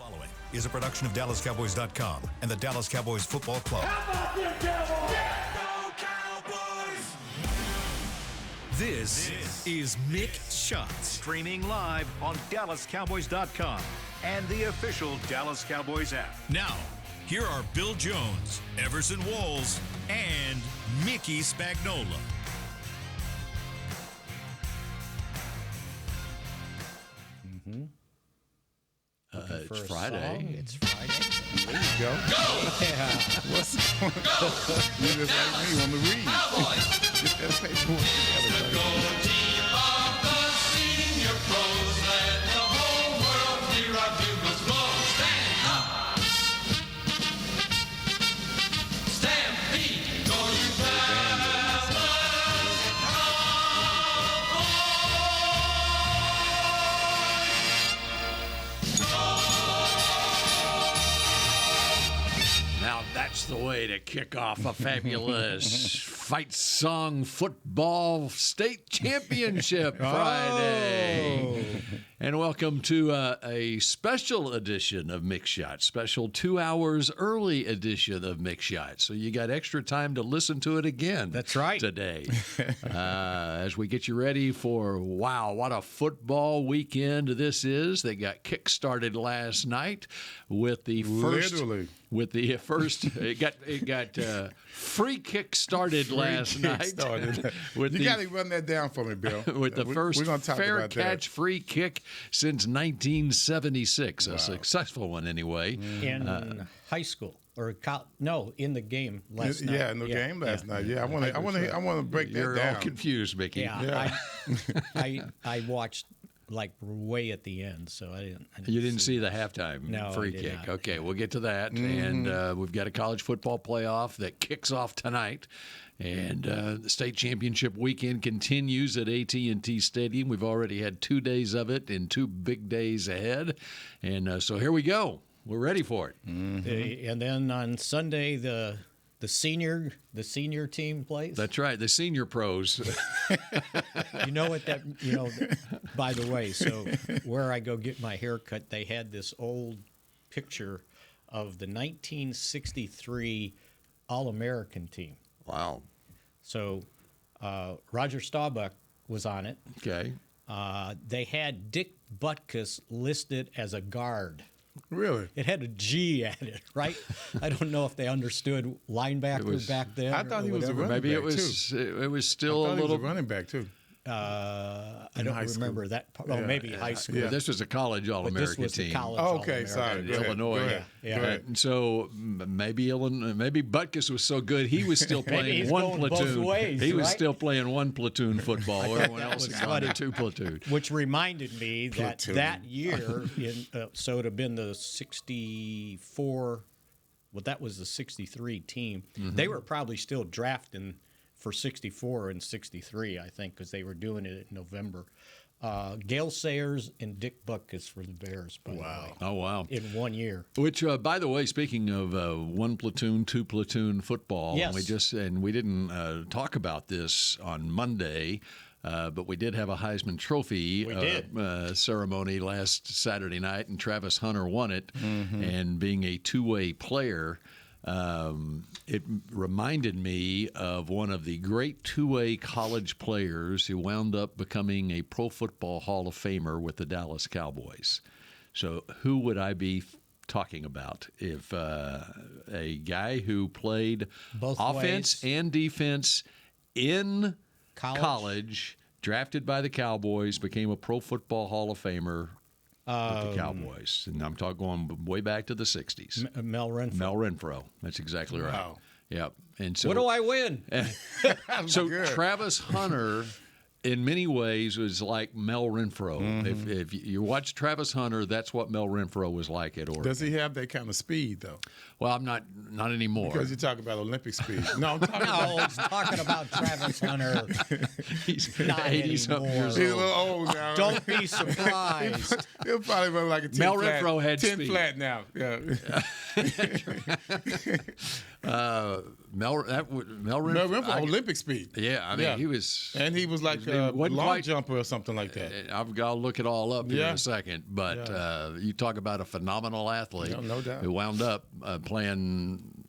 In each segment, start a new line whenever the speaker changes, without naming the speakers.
Following is a production of DallasCowboys.com and the Dallas Cowboys Football Club.
How about them Cowboys?
This is Mick Shots.
Streaming live on DallasCowboys.com and the official Dallas Cowboys app.
Now, here are Bill Jones, Everson Walls, and Mickey Spagnola.
It's Friday.
It's Friday.
There you go.
Yeah.
What's going on? You just like me on the read. Get that paperwork together, buddy.
That's the way to kick off a fabulous fight song football state championship Friday. And welcome to a special edition of Mick Shots, special 2 hours early edition of Mick Shots. So you got extra time to listen to it again.
That's right.
Today. As we get you ready for, wow, what a football weekend this is. They got kick-started last night with the first...
Literally.
With the first, it got free kick started last night.
You got to run that down for me, Bill.
With the first fair catch free kick since 1976, a successful one anyway.
In high school or in the game last night.
Yeah, in the game last night. Yeah, I want to break that down.
You're all confused, Mickey.
Yeah. I watched like way at the end, so I didn't.
You didn't see the halftime free kick.
Not.
Okay, we'll get to that. And we've got a college football playoff that kicks off tonight. And the state championship weekend continues at AT&T Stadium. We've already had 2 days of it and 2 big days ahead. And so here we go. We're ready for it.
And then on Sunday, the senior team plays.
That's right, the senior pros.
You know what that? By the way, so where I go get my hair cut, they had this old picture of the 1963 All-American team.
Wow.
So Roger Staubach was on it.
Okay.
They had Dick Butkus listed as a guard.
Really?
It had a G at it, right? I don't know if they understood linebacker back then.
I thought he was a running
Maybe
back,
it was.
too.
It was still a little
he was a running back too.
I don't remember that. Oh, maybe high school.
Yeah. This was a college All-American
this was
team.
The college
Okay, sorry.
In Illinois.
Yeah.
And so maybe Butkus was so good he was still playing one platoon.
Both ways,
he was
right?
still playing one platoon football. Everyone else had gone to 2 platoon.
Which reminded me that year, so it would have been the 64. Well, that was the 63 team. Mm-hmm. They were probably still drafting for 64 and 63, I think, because they were doing it in November. Gale Sayers and Dick Butkus for the Bears, by the way.
Oh, wow.
In 1 year.
Which, by the way, speaking of 1 platoon, 2 platoon football,
yes.
we didn't talk about this on Monday, but we did have a Heisman Trophy ceremony last Saturday night, and Travis Hunter won it. Mm-hmm. And being a two-way player, it reminded me of one of the great two-way college players who wound up becoming a Pro Football Hall of Famer with the Dallas Cowboys. So who would I be talking about if a guy who played
both
offense
ways
and defense in college, drafted by the Cowboys, became a Pro Football Hall of Famer with the Cowboys? And I'm talking going way back to the 60s.
Mel Renfro.
Mel Renfro. That's exactly right.
Wow.
Yep. And so
What do I win?
So Travis Hunter, in many ways, was like Mel Renfro. Mm-hmm. If you watch Travis Hunter, that's what Mel Renfro was like at Oregon.
Does he have that kind of speed, though?
Well, I'm not anymore.
Because you talk about Olympic speed. No, I'm talking
he's talking about Travis Hunter.
He's
not
80-something years
He's a
old.
little old now.
Don't be surprised.
He'll probably run like a 10
Mel
flat.
Renfro had
10
speed.
flat now. Yeah.
Mel
Renfro, Olympic speed.
Yeah, I mean, he was.
And he was like a long jumper or something like that.
I'll look it all up here in a second. But you talk about a phenomenal athlete
no doubt.
who wound up playing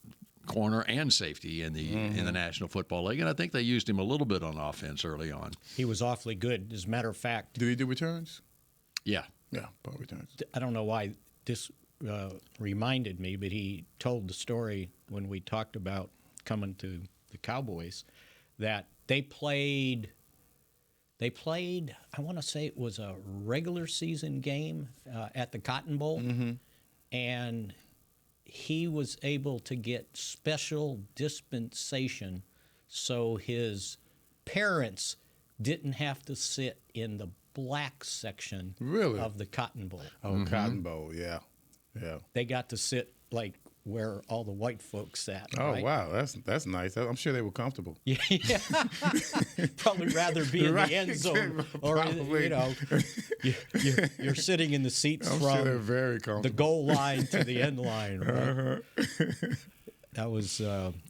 corner and safety in the National Football League. And I think they used him a little bit on offense early on.
He was awfully good. As a matter of fact.
Did he do returns?
Yeah.
Yeah, punt returns.
I don't know why this reminded me, but he told the story when we talked about coming to the Cowboys that they played, I want to say it was a regular season game at the Cotton Bowl, and he was able to get special dispensation so his parents didn't have to sit in the black section of the Cotton Bowl.
Oh, Cotton Bowl, yeah.
They got to sit like where all the white folks sat.
Oh,
right?
wow, that's nice. I'm sure they were comfortable.
Yeah, probably rather be in the end zone, or you're sitting in the seats
I'm
from
sure they're very comfortable.
the goal line to the end line. Right? That was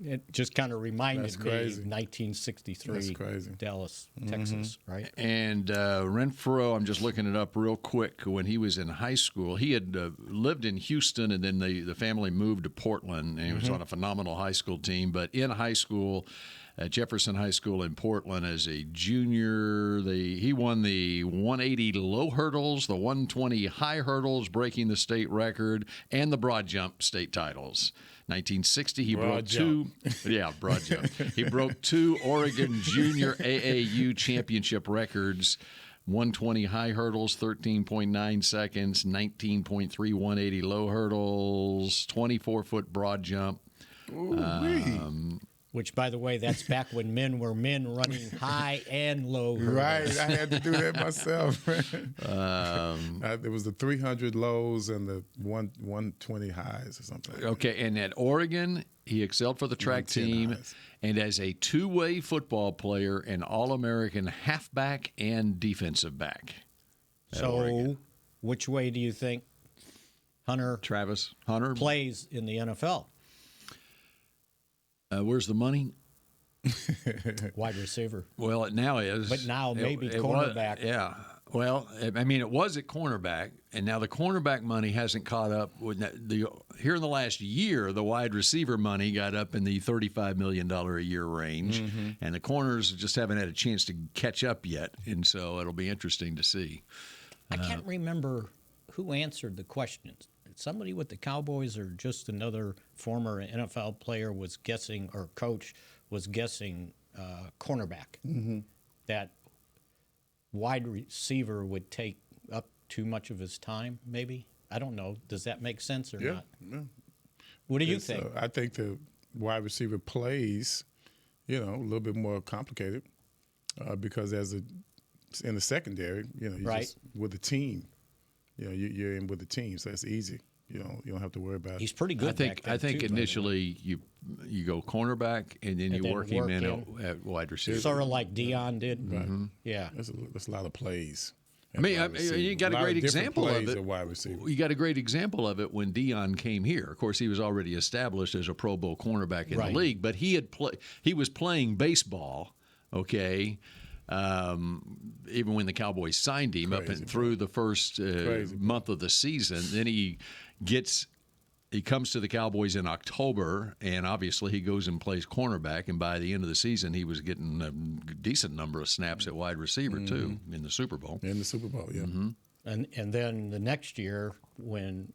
it. Just kind of reminded me of 1963, Dallas, Texas, right?
And Renfro, I'm just looking it up real quick. When he was in high school, he had lived in Houston, and then the family moved to Portland, and he was on a phenomenal high school team. But in high school, at Jefferson High School in Portland, as a junior, he won the 180 low hurdles, the 120 high hurdles, breaking the state record, and the broad jump state titles. 1960, he broke two. Yeah, broad jump. He broke two Oregon Junior AAU championship records: 120 high hurdles, 13.9 seconds; 19.3 180 low hurdles; 24-foot broad jump.
Which, by the way, that's back when men were men running high and low hurdles.
Right, I had to do that myself. There was the 300 lows and the 120 highs or something.
Okay, and at Oregon, he excelled for the track team, and as a two-way football player, an All-American halfback and defensive back.
So, which way do you think
Travis Hunter
plays in the NFL?
Where's the money?
Wide receiver.
Well, it now is.
But now maybe cornerback.
Yeah. Well, I mean, it was at cornerback, and now the cornerback money hasn't caught up. Here in the last year, the wide receiver money got up in the $35 million a year range, and the corners just haven't had a chance to catch up yet, and so it'll be interesting to see.
I can't remember who answered the questions. Somebody with the Cowboys or just another former NFL player was guessing, or coach was guessing cornerback, that wide receiver would take up too much of his time, maybe? I don't know. Does that make sense or not?
Yeah.
What do you think?
I think the wide receiver plays, a little bit more complicated because in the secondary, you're just with the team. You're in with the team, so it's easy. You don't have to worry about it.
He's pretty good.
I think initially you go cornerback and then you work him in at wide receiver.
Sort of like Dion did.
Right.
Yeah.
That's a lot of plays.
I mean, you got a great example of it.
Wide receiver.
You got a great example of it when Dion came here. Of course, he was already established as a Pro Bowl cornerback in the league, but he was playing baseball. Okay. Even when the Cowboys signed him up and through the first month of the season, then he comes to the Cowboys in October, and obviously he goes and plays cornerback, and by the end of the season he was getting a decent number of snaps at wide receiver too in the Super Bowl.
In the Super Bowl, yeah.
And then the next year when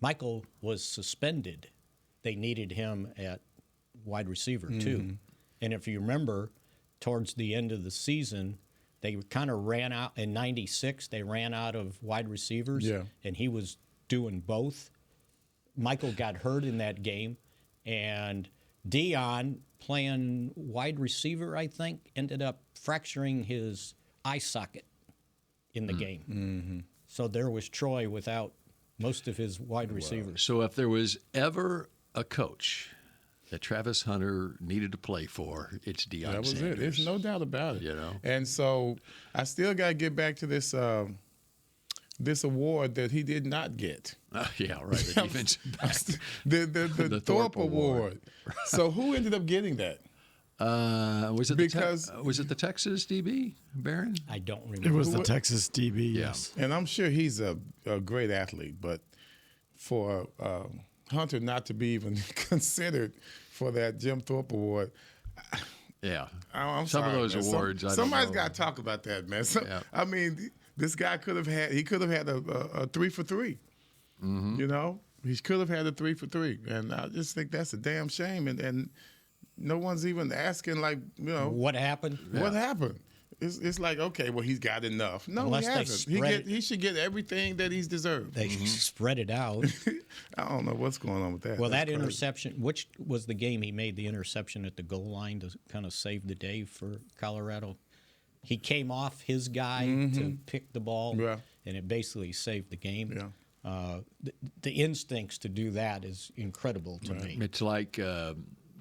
Michael was suspended, they needed him at wide receiver too. And if you remember, towards the end of the season, they kind of ran out. In '96, they ran out of wide receivers, and he was doing both. Michael got hurt in that game, and Dion, playing wide receiver, I think, ended up fracturing his eye socket in the game. So there was Troy without most of his wide receivers.
So if there was ever a coach that Travis Hunter needed to play for, it's Deion Sanders.
That was it. There's no doubt about it. And so I still got to get back to this this award that he did not get.
Yeah, right. The defensive back.
the Thorpe Award. So who ended up getting that?
Was it the Texas DB, Barron?
I don't remember.
It was the Texas DB,
Yeah.
yes.
And I'm sure he's a great athlete, but for Hunter not to be even considered for that Jim Thorpe Award,
Yeah.
I'm
Some
sorry,
of those
man.
awards, I don't
somebody's
know.
got to talk about that, man.
Yeah.
I mean, this guy could have had a 3 for 3.
Mm-hmm.
You know, he could have had a 3 for 3, and I just think that's a damn shame. And no one's even asking, like, you know,
What happened?
what happened. It's like, okay, well, he's got enough. No,
Unless
he
they
hasn't.
spread
He should get everything that he's deserved.
They spread it out.
I don't know what's going on with that.
Well,
That's
that
crazy.
interception, which was the game he made the interception at the goal line to kind of save the day for Colorado. He came off his guy to pick the ball,
Yeah.
and it basically saved the game.
Yeah.
The instincts to do that is incredible to me.
It's like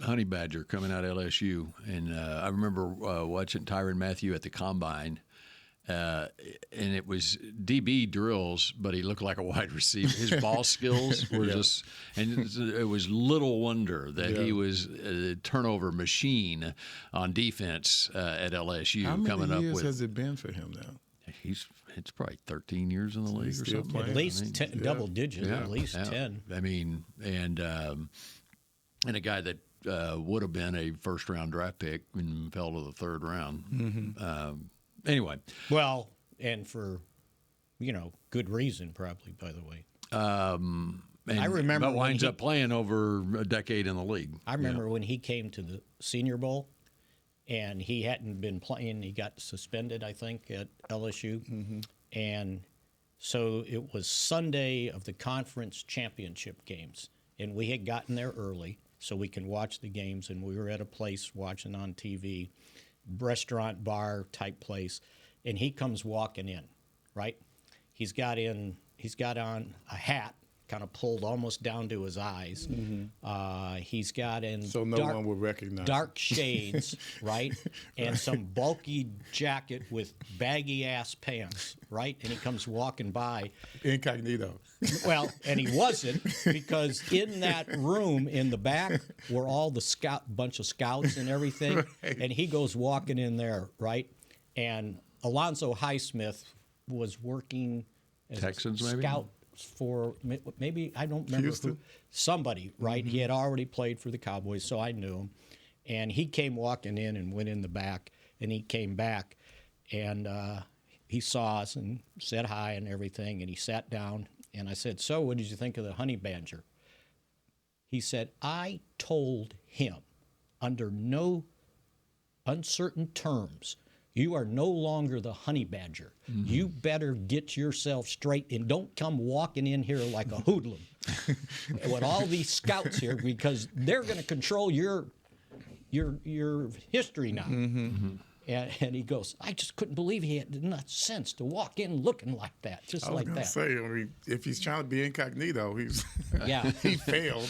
Honey Badger coming out of LSU. And I remember watching Tyrann Mathieu at the Combine. And it was DB drills, but he looked like a wide receiver. His ball skills were just, and it was little wonder that he was a turnover machine on defense at LSU.
How many
coming
years
up with,
has it been for him now?
it's probably 13 years in the league or
still
something.
playing?
At least double digit, at least 10.
I mean, and a guy that would have been a first-round draft pick and fell to the third round. Anyway,
Well, and for, good reason probably, by the way.
and,
I remember
but
when
winds
he-
up playing over a decade in the league.
I remember when he came to the Senior Bowl, and he hadn't been playing. He got suspended, I think, at LSU. And so it was Sunday of the conference championship games. And we had gotten there early so we can watch the games. And we were at a place watching on TV, restaurant, bar type place. And he comes walking in, right? He's got on a hat, kind of pulled almost down to his eyes. He's got in
So no one would recognize him.
dark shades, right? And some bulky jacket with baggy ass pants, right? And he comes walking by.
Incognito.
Well, and he wasn't, because in that room in the back were all the bunch of scouts and everything.
Right.
And he goes walking in there, right? And Alonzo Highsmith was working as
Texans,
a
maybe?
scout for maybe, I don't remember
Houston?
who, somebody, right? He had already played for the Cowboys, so I knew him. And he came walking in and went in the back, and he came back, and he saw us and said hi and everything, and he sat down, and I said, "So, what did you think of the Honey Badger?" He said, "I told him under no uncertain terms, you are no longer the Honey Badger. You better get yourself straight and don't come walking in here like a hoodlum with all these scouts here, because they're going to control your history now." And he goes, "I just couldn't believe he had enough sense to walk in looking like that, just
I was
like
gonna
that."
say, I mean, if he's trying to be incognito, he's
Yeah.
he failed.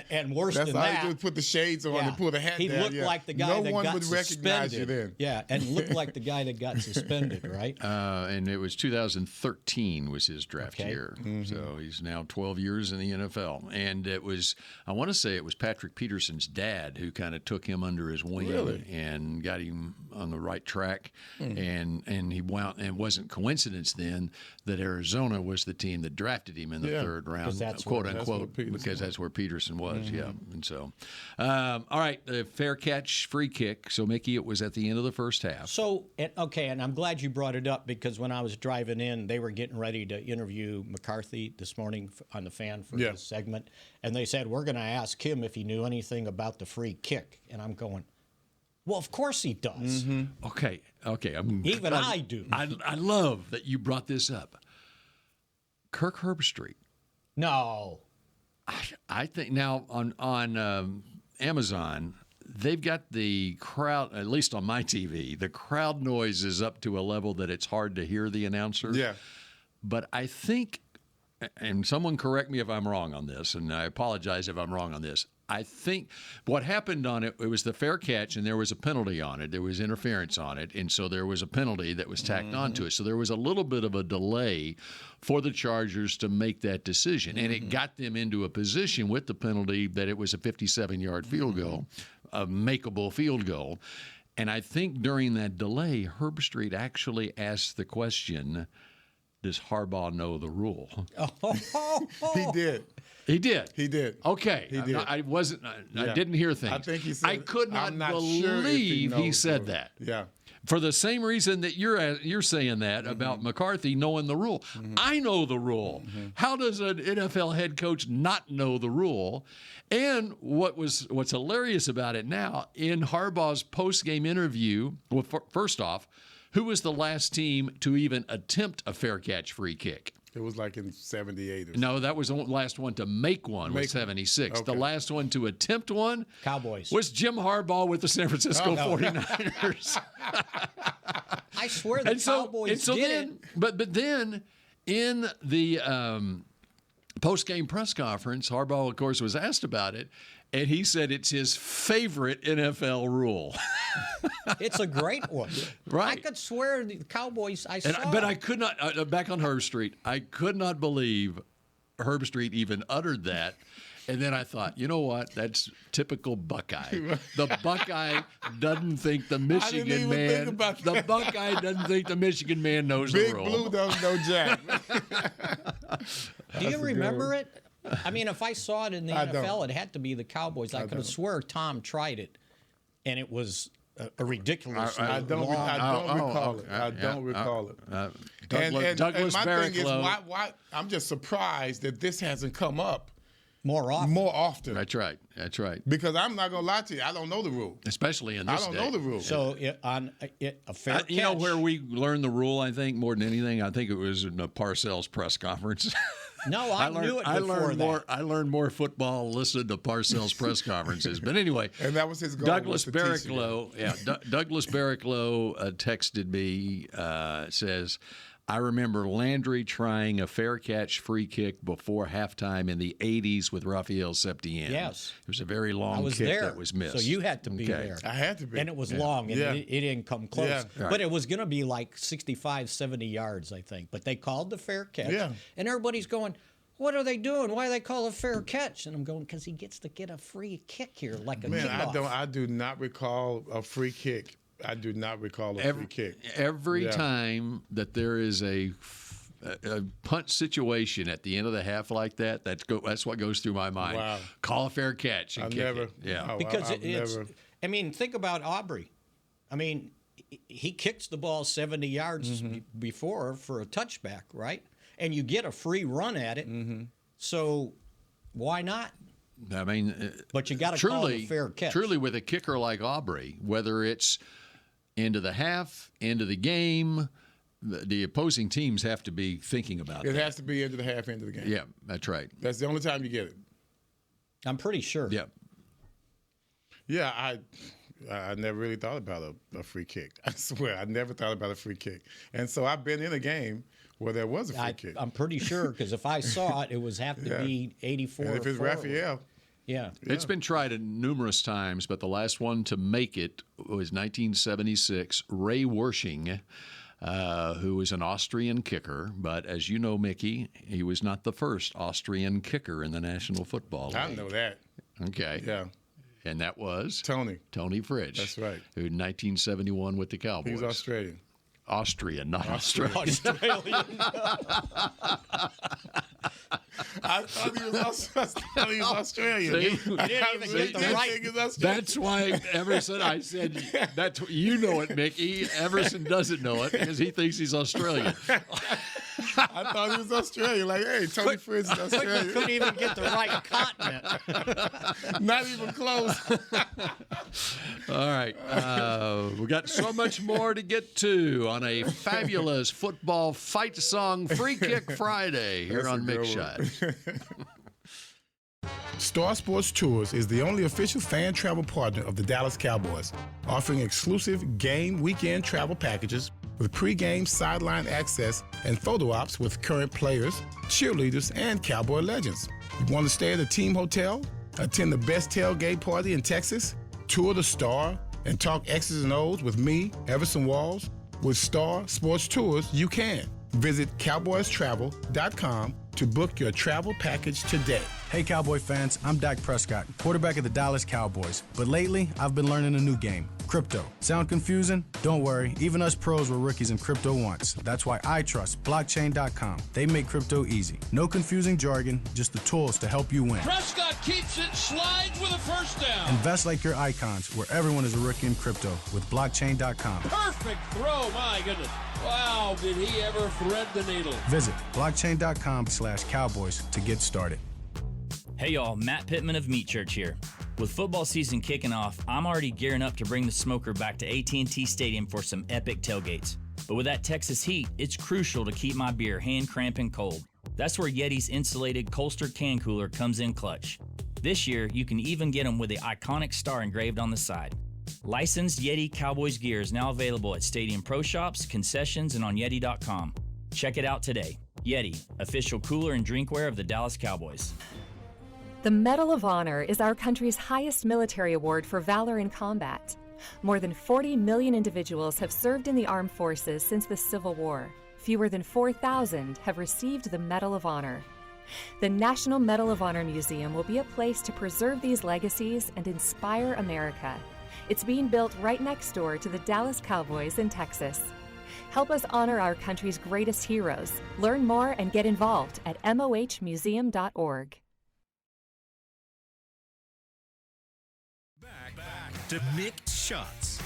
And worse
That's
than
all
that,
he did, put the shades on and pull the hat
he
down.
looked like the guy
no
that
one
got
would recognize you
suspended.
then.
Yeah, and looked like the guy that got suspended, right?
And it was 2013 was his draft
Okay.
year. So he's now 12 years in the NFL. And it was, I want to say it was Patrick Peterson's dad who kind of took him under his wing
Really?
and got him on the right track. And he wound, and it wasn't coincidence then that Arizona was the team that drafted him in the
Yeah,
third round,
that's
quote
where-
that's where
unquote,
Peterson
because
was.
that's where Peterson was. Yeah. And so, all right, the fair catch, free kick. So, Mickey, it was at the end of the first half.
So, and I'm glad you brought it up, because when I was driving in, they were getting ready to interview McCarthy this morning on the Fan for
Yeah.
this segment, and they said, "We're going to ask him if he knew anything about the free kick," and I'm going, "Well, of course he does.
Okay.
Even I do."
I love that you brought this up. Kirk Herbstreit.
No.
I think now on Amazon, they've got the crowd, at least on my TV, the crowd noise is up to a level that it's hard to hear the announcer.
Yeah.
But I think, and someone correct me if I'm wrong on this, and I apologize if I'm wrong on this, I think what happened on it was the fair catch, and there was a penalty on it. There was interference on it, and so there was a penalty that was tacked onto it. So there was a little bit of a delay for the Chargers to make that decision, and it got them into a position with the penalty that it was a 57-yard field goal, a makeable field goal. And I think during that delay, Herb Street actually asked the question, does Harbaugh know the rule?
He did.
He did.
He did.
Okay.
He did.
I wasn't. I didn't hear things.
I think he said.
I could not
not
believe
sure
he said that.
Yeah.
For the same reason that you're saying that about McCarthy knowing the rule. I know the rule. How does an NFL head coach not know the rule? And what's hilarious about it now, in Harbaugh's post-game interview, well, first off, who was the last team to even attempt a fair catch free kick?
It was like in 78 or something.
No, that was the last one to make one was 76.
Okay.
The last one to attempt one
Cowboys.
was Jim Harbaugh with the San Francisco 49ers.
I swear the Cowboys did it.
But then in the post-game press conference, Harbaugh, of course, was asked about it, and he said it's his favorite NFL rule.
It's a great one.
Right.
I could swear the Cowboys,
But I could not, back on Herb Street, I could not believe Herb Street even uttered that. And then I thought, you know what? That's typical Buckeye. The Buckeye doesn't think the Michigan man. The Buckeye doesn't think the Michigan man knows the rule.
Big Blue doesn't know Jack.
Do you remember it? I mean, if I saw it in the NFL, it had to be the Cowboys. I could have swore Tom tried it, and it was a ridiculous.
I don't recall it. I don't recall it.
Douglas
and my thing is,
Barraclough.
why? I'm just surprised that this hasn't come up
more often.
That's right. That's right.
Because I'm not going to lie to you, I don't know the rule.
Especially in this
I don't
day.
know the rule.
So on a fair catch.
You know where we learned the rule, I think, more than anything? I think it was in the Parcells press conference.
No, I knew it before that.
I learned more football listening to Parcells press conferences. But anyway,
and that was his goal.
Douglas Barraclough, Douglas Barraclough texted me, says, I remember Landry trying a fair catch free kick before halftime in the 80s with Rafael Septien.
Yes.
It was a very long kick that was missed.
So you had to be there.
I had to be.
And it was long, and it didn't come close.
Yeah.
But it was going to be like 65, 70 yards, I think. But they called the fair catch.
Yeah.
And everybody's going, what are they doing? Why do they call it fair catch? And I'm going, because he gets to get a free kick here, like a kickoff.
I do not recall a free kick. I do not recall a free kick.
Every time that there is a punt situation at the end of the half like that, that's what goes through my mind.
Wow.
Call a fair catch and kick it.
Yeah.
Because I mean, think about Aubrey. I mean, he kicks the ball 70 yards before for a touchback, right? And you get a free run at it. So why not?
I mean,
but you got to call it a fair catch.
Truly, with a kicker like Aubrey, whether it's into the half, into the game, the opposing teams have to be thinking about
it.
It
has to be into the half, into the game.
Yeah, that's right.
That's the only time you get it.
I'm pretty sure.
Yeah.
Yeah, I never really thought about a free kick. I swear, I never thought about a free kick. And so I've been in a game where there was a free kick.
I'm pretty sure, because if I saw it, it would have to be 84
and if it's Raphael.
Yeah.
It's been tried numerous times, but the last one to make it was 1976. Ray Wershing, who was an Austrian kicker. But as you know, Mickey, he was not the first Austrian kicker in the National Football League.
I know that.
Okay.
Yeah.
And that was?
Tony
Fridge.
That's right.
Who in 1971 with the Cowboys.
He was Australian.
Austrian, not Australian.
I thought he was Australian.
See? You didn't even get the right.
That's why Everson, I said, you know it, Mickey. Everson doesn't know it because he thinks he's Australian.
I thought he was Australian. Like, hey, Tony Fritz is Australian.
Couldn't even get the right continent.
Not even close.
All right. We got so much more to get to on a fabulous football fight song Free Kick Friday here on Mick Shot.
Star Sports Tours is the only official fan travel partner of the Dallas Cowboys, offering exclusive game weekend travel packages with pre-game sideline access and photo ops with current players, cheerleaders, and Cowboy legends. You want to stay at a team hotel? Attend the best tailgate party in Texas? Tour the Star and talk X's and O's with me, Everson Walls? With Star Sports Tours, you can. Visit cowboystravel.com to book your travel package today.
Hey Cowboy fans, I'm Dak Prescott, quarterback of the Dallas Cowboys. But lately, I've been learning a new game, crypto. Sound confusing? Don't worry, even us pros were rookies in crypto once. That's why I trust blockchain.com. They make crypto easy. No confusing jargon, just the tools to help you win.
Prescott keeps it, slides with a first down.
Invest like your icons, where everyone is a rookie in crypto with blockchain.com.
Perfect throw, my goodness. Wow, did he ever thread the needle.
Visit blockchain.com/cowboys to get started.
Hey y'all, Matt Pittman of Meat Church here. With football season kicking off, I'm already gearing up to bring the smoker back to AT&T Stadium for some epic tailgates. But with that Texas heat, it's crucial to keep my beer hand cramping cold. That's where Yeti's insulated Colster can cooler comes in clutch. This year, you can even get them with the iconic star engraved on the side. Licensed Yeti Cowboys gear is now available at Stadium Pro Shops, concessions, and on Yeti.com. Check it out today. Yeti, official cooler and drinkware of the Dallas Cowboys.
The Medal of Honor is our country's highest military award for valor in combat. More than 40 million individuals have served in the armed forces since the Civil War. Fewer than 4,000 have received the Medal of Honor. The National Medal of Honor Museum will be a place to preserve these legacies and inspire America. It's being built right next door to the Dallas Cowboys in Texas. Help us honor our country's greatest heroes. Learn more and get involved at mohmuseum.org.
Back to Mick Shots.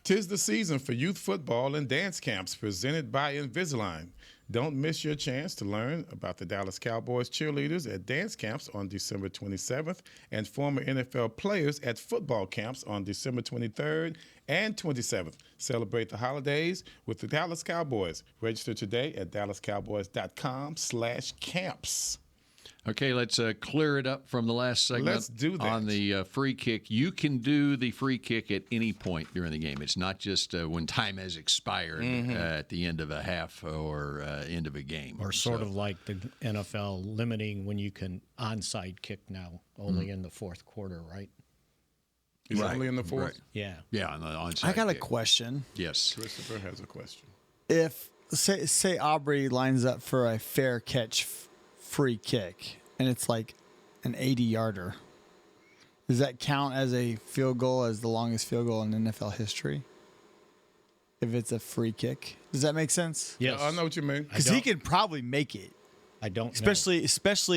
Tis the season for youth football and dance camps presented by Invisalign. Don't miss your chance to learn about the Dallas Cowboys cheerleaders at dance camps on December 27th and former NFL players at football camps on December 23rd and 27th. Celebrate the holidays with the Dallas Cowboys. Register today at dallascowboys.com/camps.
Okay, let's clear it up from the last segment.
Let's do that.
On the free kick, you can do the free kick at any point during the game. It's not just when time has expired at the end of a half or end of a game.
Or sort of like the NFL limiting when you can onside kick now, only in the fourth quarter, right?
Is it only in the fourth?
Right.
Yeah.
Yeah, on the onside
I got a
kick.
question.
Yes.
Christopher has a question.
If, say Aubrey lines up for a fair catch free kick, and it's like an 80-yarder. Does that count as a field goal, as the longest field goal in NFL history? If it's a free kick, does that make sense?
Yes.
I know what you mean.
Because he could probably make it.
I don't
Especially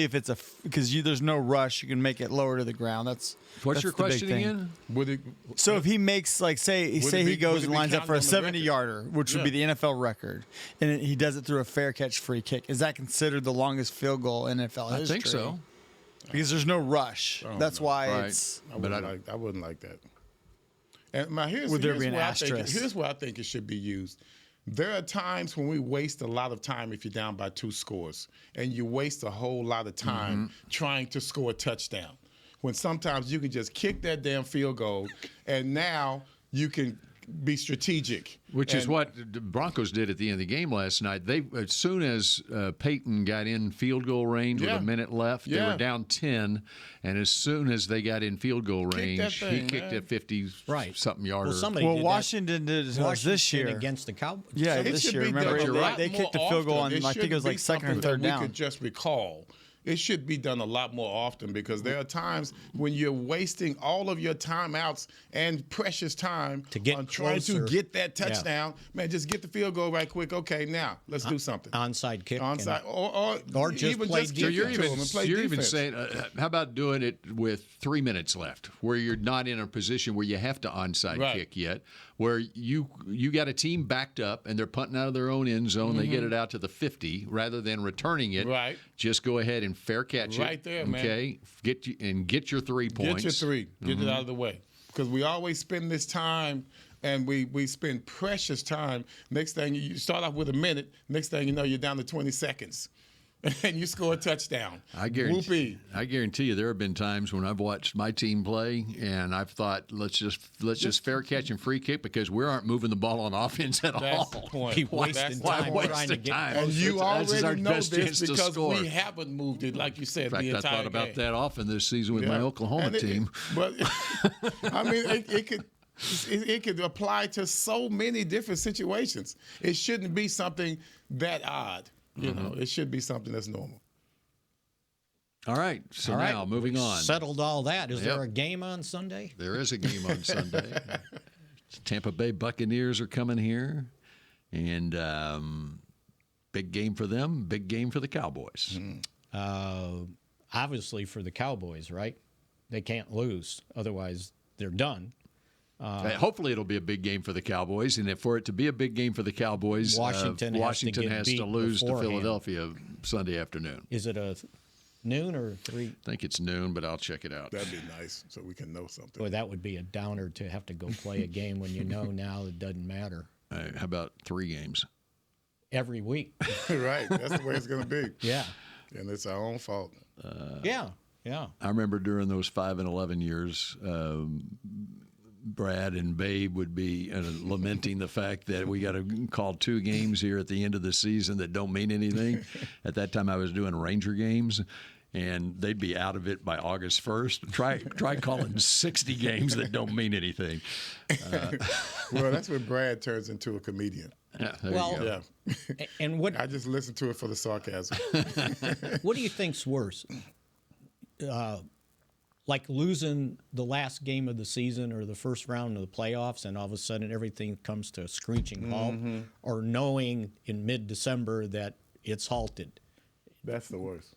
if it's because there's no rush, you can make it lower to the ground. What's
your
the big
question
thing.
again?
So if he makes, like, say he goes and lines up for a 70-yarder, which would be the NFL record, and he does it through a fair catch free kick, is that considered the longest field goal in NFL history?
I think so.
Because there's no rush. That's why
Right.
it's.
I wouldn't like that. And here's
Would there
here's
be an
where
asterisk?
Here's where I think it should be used. There are times when we waste a lot of time if you're down by 2 scores, and you waste a whole lot of time trying to score a touchdown. When sometimes you can just kick that damn field goal, and now you can be strategic.
Which is what the Broncos did at the end of the game last night. They, as soon as Peyton got in field goal range with a minute left, they were down 10, and as soon as they got in field goal range, he kicked a 50-something yarder.
Well, Washington did this year
against the Cowboys.
Yeah, this year. Remember, they kicked a field goal on, I think it was like second or third down.
We could just recall. It should be done a lot more often, because there are times when you're wasting all of your timeouts and precious time on trying to get that touchdown. Man, just get the field goal right quick. Okay, now let's do something.
Onside kick.
Onside, or
just
even
play
just
defense.
You're even saying, how about doing it with 3 minutes left, where you're not in a position where you have to onside kick yet, where you got a team backed up and they're punting out of their own end zone. They get it out to the 50 rather than returning it.
Right.
Just go ahead and fair catch it.
Right there, man.
Okay. Get your 3 points.
Get your 3. Get it out of the way. Because we always spend this time, and we spend precious time. Next thing, you start off with a minute. Next thing you know, you're down to 20 seconds. and you score a touchdown.
I guarantee you there have been times when I've watched my team play and I've thought, let's just fair catch and free kick because we aren't moving the ball on offense at
That's
all.
the point.
Keep wasting time trying to get
time.
And you already know
best
this
chance to
because
score.
we haven't moved it, like you said,
In fact,
the
I
entire
thought about
game.
that often this season with my Oklahoma team.
But I mean, it could apply to so many different situations. It shouldn't be something that odd. You know, it should be something that's normal.
All right. So now moving on.
Settled all that. Is there a game on Sunday?
There is a game on Sunday. Tampa Bay Buccaneers are coming here, and big game for them. Big game for the Cowboys.
Obviously for the Cowboys, right? They can't lose, otherwise they're done.
Hopefully it'll be a big game for the Cowboys, and for it to be a big game for the Cowboys, Washington has to lose to Philadelphia Sunday afternoon.
Is it a noon or 3?
I think it's noon, but I'll check it out.
That'd be nice, so we can know something.
Boy, that would be a downer to have to go play a game when you know now it doesn't matter.
How about 3 games?
Every week.
Right, that's the way it's going to be.
Yeah.
And it's our own fault.
Yeah.
I remember during those 5 and 11 years, Brad and Babe would be lamenting the fact that we got to call 2 games here at the end of the season that don't mean anything. At that time, I was doing Ranger games, and they'd be out of it by August 1st. Try calling 60 games that don't mean anything.
Well, that's when Brad turns into a comedian.
Yeah, there you go.
Yeah. And what
I just listened to it for the sarcasm.
What do you think's worse? Like losing the last game of the season or the first round of the playoffs and all of a sudden everything comes to a screeching halt, or knowing in mid-December that it's halted?
That's the worst.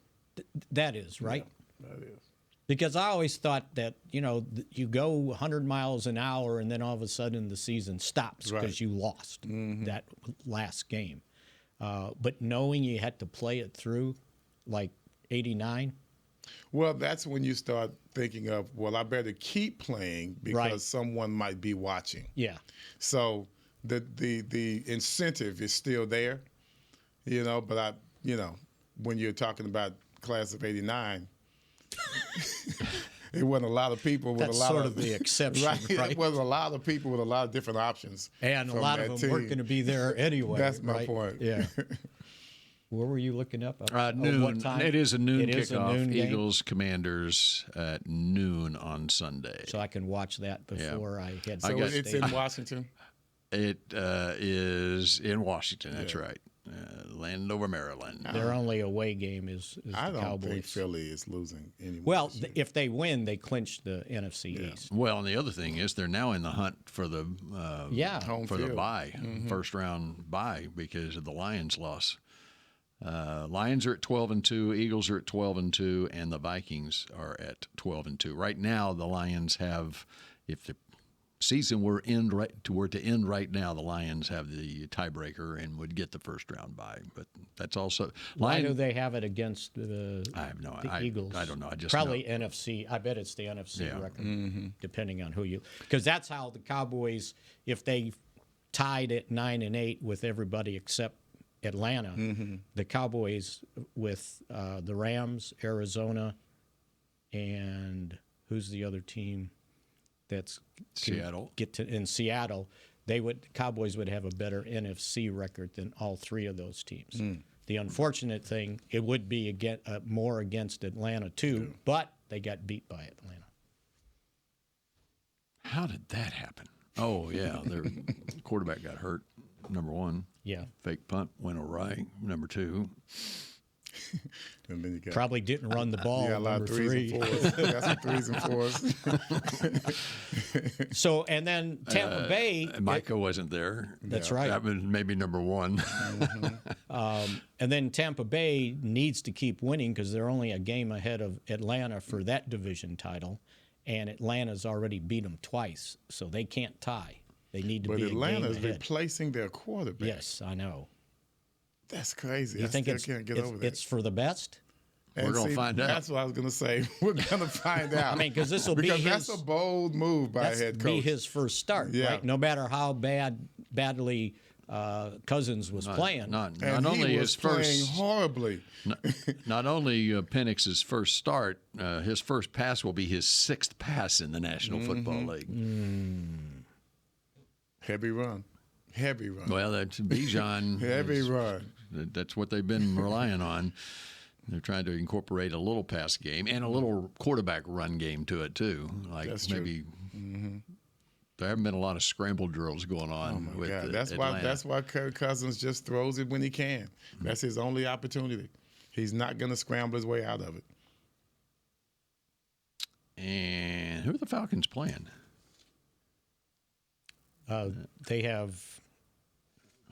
That is, right?
Yeah, that is.
Because I always thought that, you go 100 miles an hour and then all of a sudden the season stops because you lost that last game. But knowing you had to play it through like 89.
Well, that's when you start thinking of, well, I better keep playing because someone might be watching.
Yeah.
So the incentive is still there, but when you're talking about class of 89, it wasn't a lot of people with
That's
a lot
sort of the exception, right?
It was a lot of people with a lot of different options.
And a lot of them weren't going to be there anyway.
That's my point.
Yeah. Where were you looking up?
Noon.
What time?
It is a noon kickoff.
Is a noon game?
Eagles Commanders at noon on Sunday.
So I can watch that before I head.
So it's in Washington?
It is in Washington. That's right. Landover, Maryland.
Their only away game is the Cowboys.
I don't think Philly is losing anymore.
Well, if they win, they clinch the NFC East.
Well, and the other thing is they're now in the hunt for the
the
bye, first round bye because of the Lions loss. Lions are at 12-2, Eagles are at 12-2, and the Vikings are at 12-2. Right now, the Lions have, if the season were to end right now, the Lions have the tiebreaker and would get the first round bye. But that's also
why do they have it against the
Eagles? I don't know. I just
probably NFC. I bet it's the NFC record, depending on who you. Because that's how the Cowboys, if they tied at 9-8 with everybody except Atlanta, the Cowboys with the Rams, Arizona, and who's the other team that's
Seattle.
In Seattle, Cowboys would have a better NFC record than all 3 of those teams. The unfortunate thing, it would be more against Atlanta too, but they got beat by Atlanta.
How did that happen? Oh yeah, their quarterback got hurt. Number 1.
Yeah.
Fake punt went awry. Number 2.
And then you
probably didn't run the ball.
Yeah, a lot of 3s and 4s. Got some 3s and 4s.
So, and then Tampa Bay.
Micah wasn't there.
That's right.
That was maybe number 1.
And then Tampa Bay needs to keep winning because they're only a game ahead of Atlanta for that division title. And Atlanta's already beat them twice, so they can't tie. They need to be a game ahead.
But Atlanta's replacing their quarterback.
Yes, I know.
That's crazy.
You
I
think
can't get over that.
It's for the best?
We're going to find out.
That's what I was going to say. We're going to find out.
I mean, because this will be
that's a bold move by a head coach.
Be his first start, right? No matter how badly Cousins was playing.
Not only his first horribly.
Not only Penix's first start, his first pass will be his 6th pass in the National Football League.
Heavy run.
Well, that's Bijan.
Heavy run.
That's what they've been relying on. They're trying to incorporate a little pass game and a little quarterback run game to it too. Like
that's
maybe there haven't been a lot of scramble drills going on.
Oh my God. That's why Kirk Cousins just throws it when he can. That's his only opportunity. He's not going to scramble his way out of it.
And who are the Falcons playing?
They have.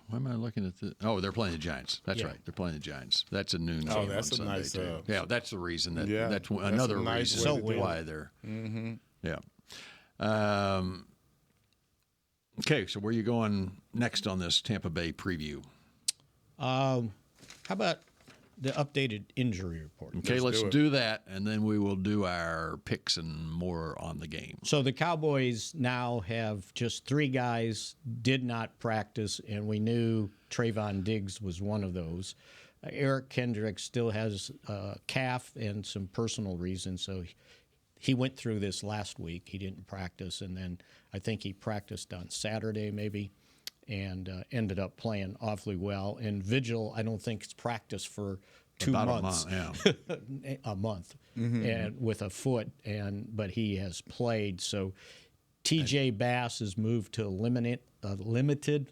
Why am I looking at the? Oh, they're playing the Giants. That's right. They're playing the Giants. That's a noon game
that's
on
a
Sunday
nice.
too. Yeah, that's the reason that's
that's
another
nice
reason why they're. Yeah. Okay, so where are you going next on this Tampa Bay preview?
How about the updated injury report?
Okay, let's do that, and then we will do our picks and more on the game.
So the Cowboys now have just 3 guys did not practice, and we knew Trayvon Diggs was one of those. Eric Kendricks still has a calf and some personal reasons, so he went through this last week. He didn't practice, and then I think he practiced on Saturday maybe and ended up playing awfully well. And Vigil, I don't think it's practiced for 2 months. A month, and with a foot, but he has played. So T.J. Bass has moved to limited. Chuma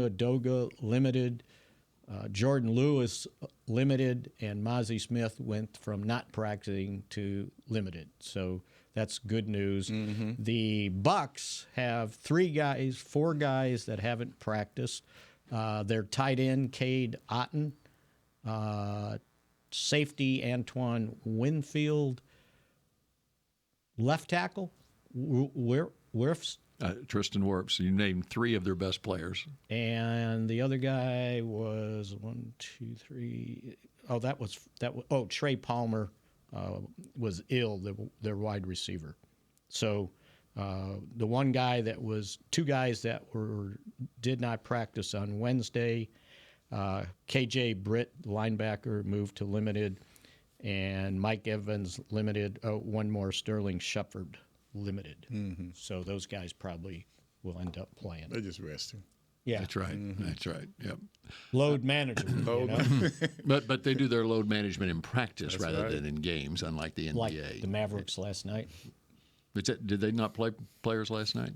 Doga limited. Jordan Lewis limited, and Mozzie Smith went from not practicing to limited. So that's good news. The Bucs have 4 guys that haven't practiced. Their tight end, Cade Otton, safety, Antoine Winfield, left tackle, Wirfs.
Tristan Wirfs. You named 3 of their best players.
And the other guy was 1, 2, 3. Trey Palmer was ill, their wide receiver. So the one guy that was 2 guys that did not practice on Wednesday. KJ Britt, linebacker, moved to limited, and Mike Evans limited. One more, Sterling Shepard limited. So those guys probably will end up playing.
They're just resting.
Yeah,
that's right. That's right. Yep.
Load management.
But they do their load management in practice rather than in games, unlike the NBA.
Like the Mavericks last night.
Did they not play players last night?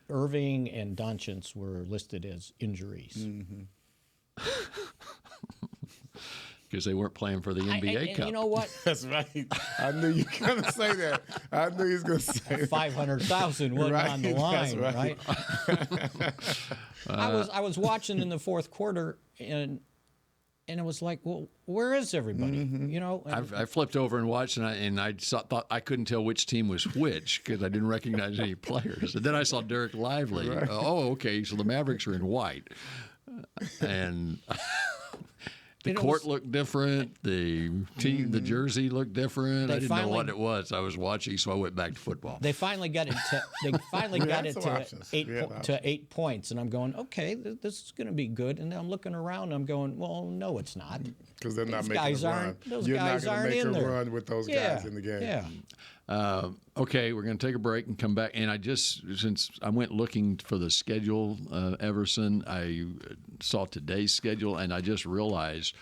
Irving and Doncic were listed as injuries.
Because they weren't playing for the NBA Cup.
You know what?
That's right. I knew you were going to say that. I knew he was going to say that.
500,000 wasn't on the line, right? I was watching in the fourth quarter, and it was like, well, where is everybody? You know,
I flipped over and watched, and I thought I couldn't tell which team was which because I didn't recognize any players. And then I saw Derek Lively. Right. Okay, so the Mavericks are in white, and. The court looked different. The team, the jersey looked different. I didn't know what it was. I was watching, so I went back to football.
They finally got it to 8 points, and I'm going, okay, this is going to be good. And then I'm looking around, and I'm going, well, no, it's not,
because they're not making a run.
Those guys aren't in there.
You're not going to make a run with those guys in the game.
Yeah.
Okay, we're going to take a break and come back. And since I went looking for the schedule, Everson, I saw today's schedule, and I just realized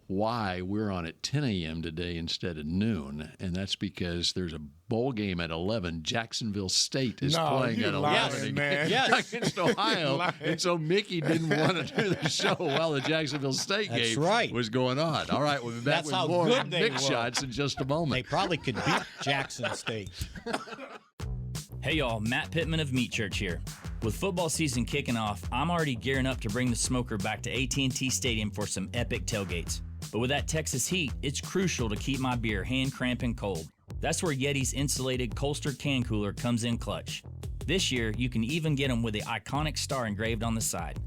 why we're on at 10 a.m. today instead of noon, and that's because there's a bowl game at 11. Jacksonville State is playing at 11 against Ohio, and so Mickey didn't want to do the show while the Jacksonville State game was going on. All right, we'll be back with more Mick shots in just a moment.
They probably could beat Jackson State.
Hey y'all, Matt Pittman of Meat Church here. With football season kicking off, I'm already gearing up to bring the smoker back to AT&T Stadium for some epic tailgates. But with that Texas heat, it's crucial to keep my beer hand cramping cold. That's where Yeti's insulated Colster can cooler comes in clutch. This year, you can even get them with the iconic star engraved on the side.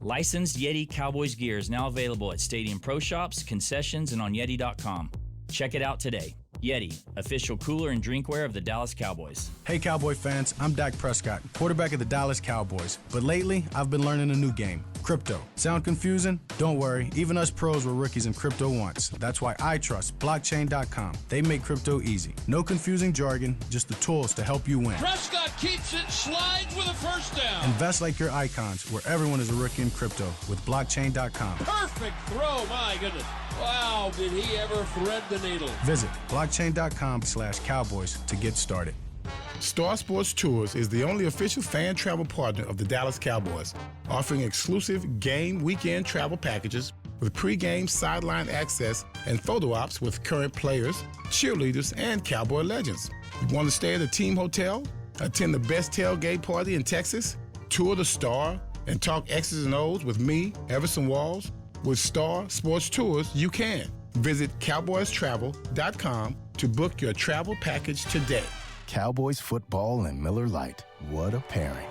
Licensed Yeti Cowboys gear is now available at Stadium Pro Shops, concessions, and on Yeti.com. Check it out today. Yeti, official cooler and drinkware of the Dallas Cowboys.
Hey Cowboy fans, I'm Dak Prescott, quarterback of the Dallas Cowboys. But lately, I've been learning a new game, crypto. Sound confusing? Don't worry, even us pros were rookies in crypto once. That's why I trust blockchain.com. They make crypto easy. No confusing jargon, just the tools to help you win.
Prescott keeps it, slides with a first down.
Invest like your icons, where everyone is a rookie in crypto with blockchain.com.
Perfect throw, my goodness. Wow, did he ever thread the needle.
Visit blockchain.com/Cowboys to get started.
Star Sports Tours is the only official fan travel partner of the Dallas Cowboys, offering exclusive game weekend travel packages with pre-game sideline access and photo ops with current players, cheerleaders, and Cowboy legends. You want to stay at a team hotel, attend the best tailgate party in Texas, tour the Star, and talk X's and O's with me, Everson Walls? With Star Sports Tours, you can. Visit cowboystravel.com to book your travel package today.
Cowboys football and Miller Lite. What a pairing.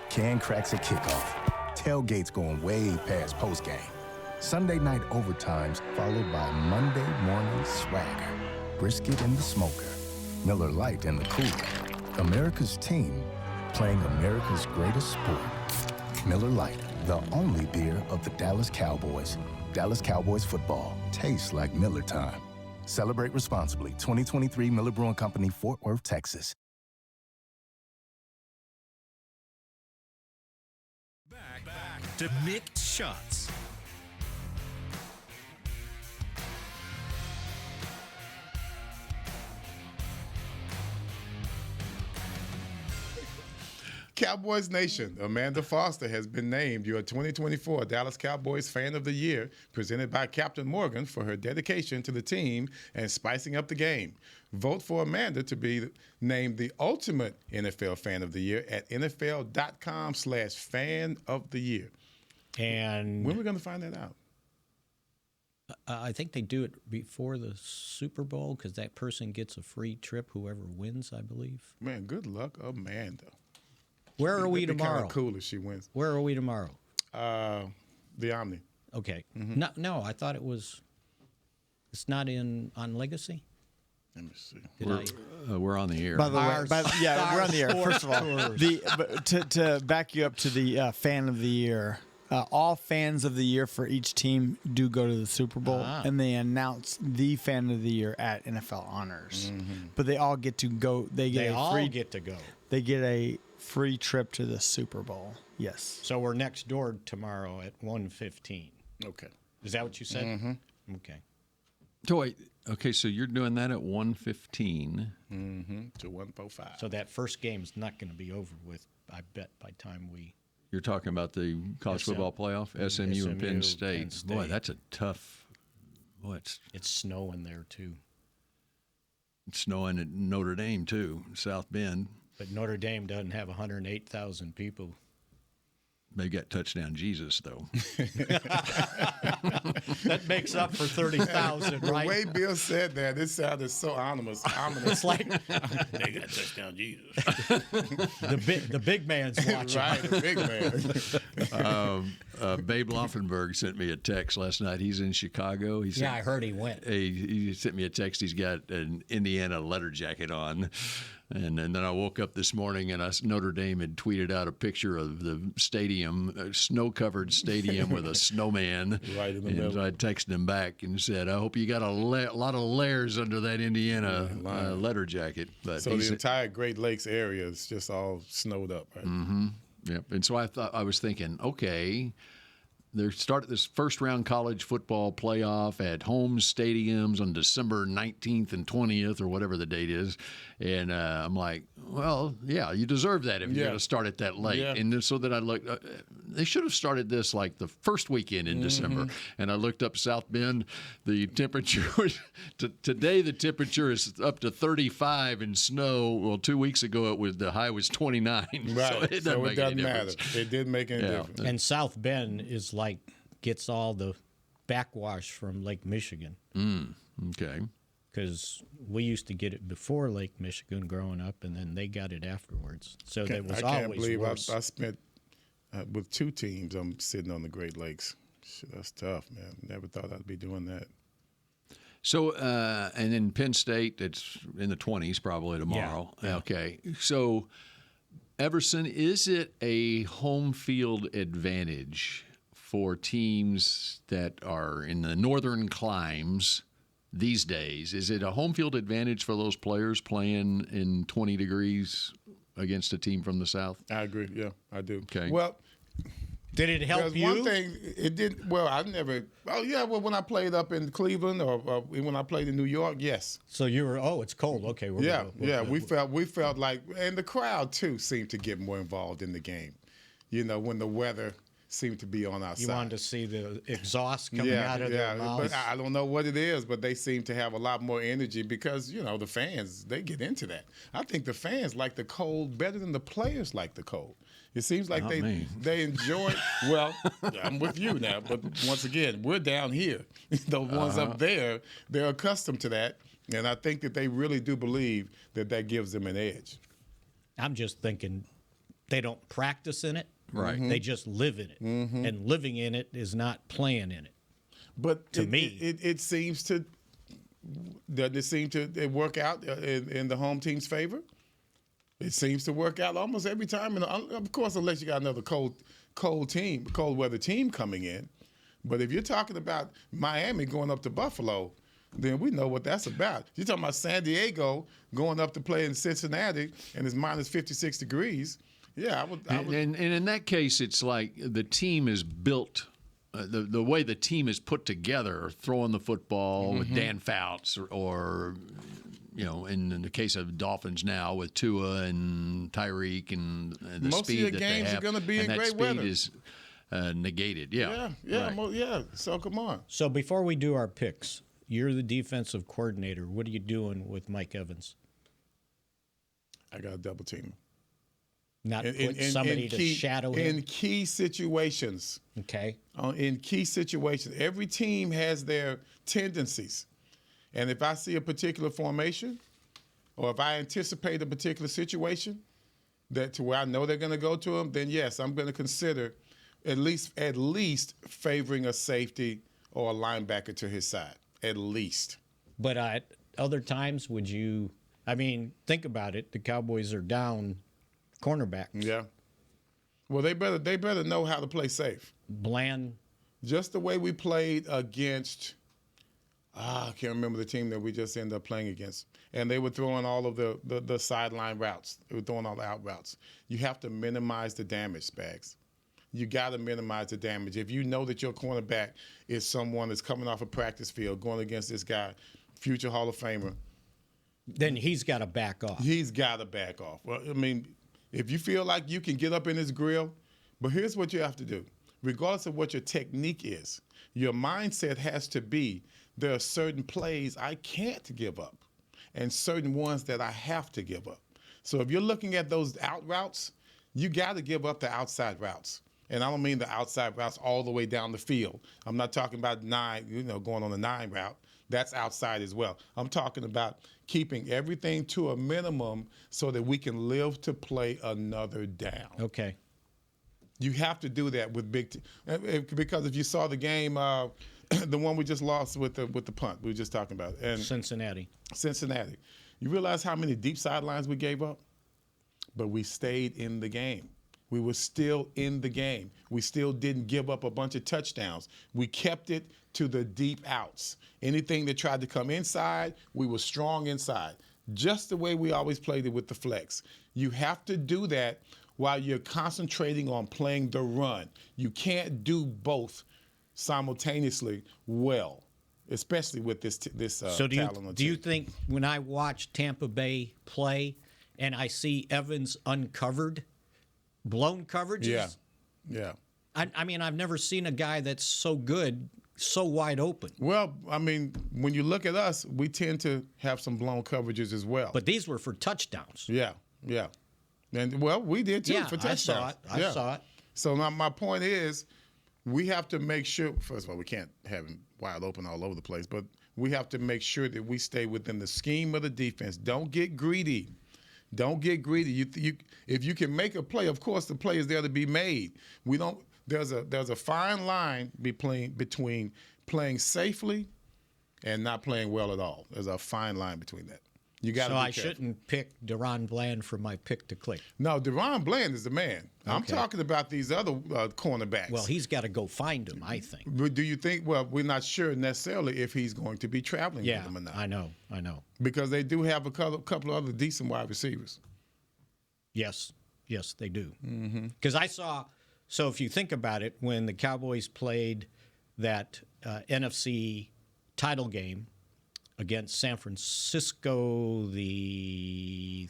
Can cracks at kickoff. Tailgates going way past postgame. Sunday night overtimes followed by Monday morning swagger. Brisket in the smoker. Miller Lite in the cooler. America's team playing America's greatest sport. Miller Lite, the only beer of the Dallas Cowboys. Dallas Cowboys football tastes like Miller time. Celebrate responsibly. 2023 Miller Brewing Company, Fort Worth, Texas.
Back to Mick Shots.
Cowboys Nation, Amanda Foster has been named your 2024 Dallas Cowboys Fan of the Year, presented by Captain Morgan for her dedication to the team and spicing up the game. Vote for Amanda to be named the ultimate NFL Fan of the Year at NFL.com/Fan of the Year.
And
when are we going to find that out?
I think they do it before the Super Bowl because that person gets a free trip, whoever wins, I believe.
Man, good luck, Amanda.
Where are we tomorrow?
Kind of cool if she wins.
Where are we tomorrow?
The Omni.
Okay. Mm-hmm. No, I thought it was. It's not on Legacy.
Let me see.
We're on the air.
By the way, we're on the air. First of all, to back you up to the Fan of the Year. All fans of the year for each team do go to the Super Bowl, and they announce the Fan of the Year at NFL Honors. Mm-hmm. But they all get to go. They get to go. They get a free trip to the Super Bowl. Yes.
So we're next door tomorrow at 1:15.
Okay.
Is that what you said?
Mm-hmm.
Okay.
So wait. Okay, so you're doing that at 1:15.
Mm-hmm. To 1:05.
So that first game's not going to be over with, I bet, by time we.
You're talking about the college football playoff, SMU and Penn State. Boy, that's a tough. Boy,
it's snowing there too.
It's snowing at Notre Dame too, South Bend.
But Notre Dame doesn't have 108,000 people.
They got touchdown Jesus though.
That makes up for 30,000, right?
The way Bill said that, it sounded so ominous.
It's like
they got touchdown Jesus.
the big man's watching.
Right, the big man.
Babe Laufenberg sent me a text last night. He's in Chicago.
I heard he went.
He sent me a text. He's got an Indiana letter jacket on. And then I woke up this morning and Notre Dame had tweeted out a picture of the stadium, a snow-covered stadium with a snowman.
Right in the middle.
So I texted him back and said, I hope you got a lot of layers under that Indiana letter jacket. But
so the entire Great Lakes area is just all snowed up, right?
Mm-hmm. Yep. And so I was thinking, okay, they started this first-round college football playoff at home stadiums on December 19th and 20th or whatever the date is. And I'm like, well, yeah, you deserve that if you're going to start it that late. Yeah. And then, so that I looked, they should have started this like the first weekend in December. And I looked up South Bend. The temperature, today the temperature is up to 35 and snow. Well, 2 weeks ago the high was 29.
Right.
So it doesn't
matter. It didn't make any difference.
And South Bend is gets all the backwash from Lake Michigan.
Okay.
Because we used to get it before Lake Michigan growing up, and then they got it afterwards. So that was always
can't believe
worse.
I spent with two teams. I'm sitting on the Great Lakes. Shit, that's tough, man. Never thought I'd be doing that.
So, and then Penn State, it's in the 20s probably tomorrow.
Yeah.
Okay. So, Everson, is it a home field advantage for teams that are in the northern climes these days? Is it a home field advantage for those players playing in 20 degrees against a team from the south?
I agree. Yeah, I do.
Okay.
Well,
did it help you?
One thing it didn't. Well, I never. Oh yeah. Well, when I played up in Cleveland or when I played in New York, yes.
So you were. Oh, it's cold. Okay.
We felt like, and the crowd too seemed to get more involved in the game. You know, when the weather seemed to be on our side.
You wanted to see the exhaust coming out of their mouths.
But I don't know what it is, but they seem to have a lot more energy because, you know, the fans, they get into that. I think the fans like the cold better than the players like the cold. It seems like they enjoy it. Well, I'm with you now, but once again, we're down here. The ones up there, they're accustomed to that, and I think that they really do believe that gives them an edge.
I'm just thinking they don't practice in it.
Right.
They just live in it. Mm-hmm. And living in it is not playing in it.
But
to me,
it seems to work out in the home team's favor? It seems to work out almost every time. And of course, unless you got another cold weather team coming in. But if you're talking about Miami going up to Buffalo, then we know what that's about. You're talking about San Diego going up to play in Cincinnati and it's minus 56 degrees. Yeah, I would.
And in that case, it's like the team is built, the way the team is put together, throwing the football with Dan Fouts or you know, in the case of Dolphins now with Tua and Tyreek and the
most
speed
of your
that they
games
have,
are going to be
and
in
that
great
speed
weather.
is negated. Yeah.
Right. So come on.
So before we do our picks, you're the defensive coordinator. What are you doing with Mike Evans?
I got a double team.
Not put somebody to shadow him?
In key situations.
Okay.
In key situations. Every team has their tendencies. And if I see a particular formation or if I anticipate a particular situation that to where I know they're going to go to them, then yes, I'm going to consider at least favoring a safety or a linebacker to his side. At least.
But at other times, would you – I mean, think about it. The Cowboys are down – cornerbacks.
Yeah. Well, they better know how to play safe.
Bland.
Just the way we played against, I can't remember the team that we just ended up playing against. And they were throwing all of the sideline routes. They were throwing all the out routes. You have to minimize the damage, Spags. You got to minimize the damage. If you know that your cornerback is someone that's coming off a practice field going against this guy, future Hall of Famer.
Then he's got to back off.
He's got to back off. Well, I mean, if you feel like you can get up in his grill, but here's what you have to do. Regardless of what your technique is, your mindset has to be there are certain plays I can't give up and certain ones that I have to give up. So if you're looking at those out routes, you got to give up the outside routes. And I don't mean the outside routes all the way down the field. I'm not talking about going on a 9 route. That's outside as well. I'm talking about keeping everything to a minimum so that we can live to play another down.
Okay.
You have to do that with because if you saw the game, the one we just lost with the punt we were just talking about, and
Cincinnati.
You realize how many deep sidelines we gave up, but we stayed in the game. We were still in the game. We still didn't give up a bunch of touchdowns. We kept it to the deep outs. Anything that tried to come inside, we were strong inside. Just the way we always played it with the flex. You have to do that while you're concentrating on playing the run. You can't do both simultaneously well, especially with this
so do you think when I watch Tampa Bay play and I see Evans uncovered, blown coverages?
Yeah.
I mean, I've never seen a guy that's so good, so wide open.
Well, I mean, when you look at us, we tend to have some blown coverages as well.
But these were for touchdowns.
Yeah. And, well, we did too for touchdowns.
I saw it.
So my point is we have to make sure, first of all, we can't have him wide open all over the place, but we have to make sure that we stay within the scheme of the defense. Don't get greedy. If you can make a play, of course the play is there to be made. There's a fine line between playing safely and not playing well at all. There's a fine line between that. You got.
So I shouldn't pick DaRon Bland for my pick to click.
No, DaRon Bland is the man.
Okay.
I'm talking about these other cornerbacks.
Well, he's got to go find him, I think.
Do you think? Well, we're not sure necessarily if he's going to be traveling with them or not.
I know.
Because they do have a couple of other decent wide receivers.
Yes, they do. Because I saw. So if you think about it, when the Cowboys played that NFC title game against San Francisco, the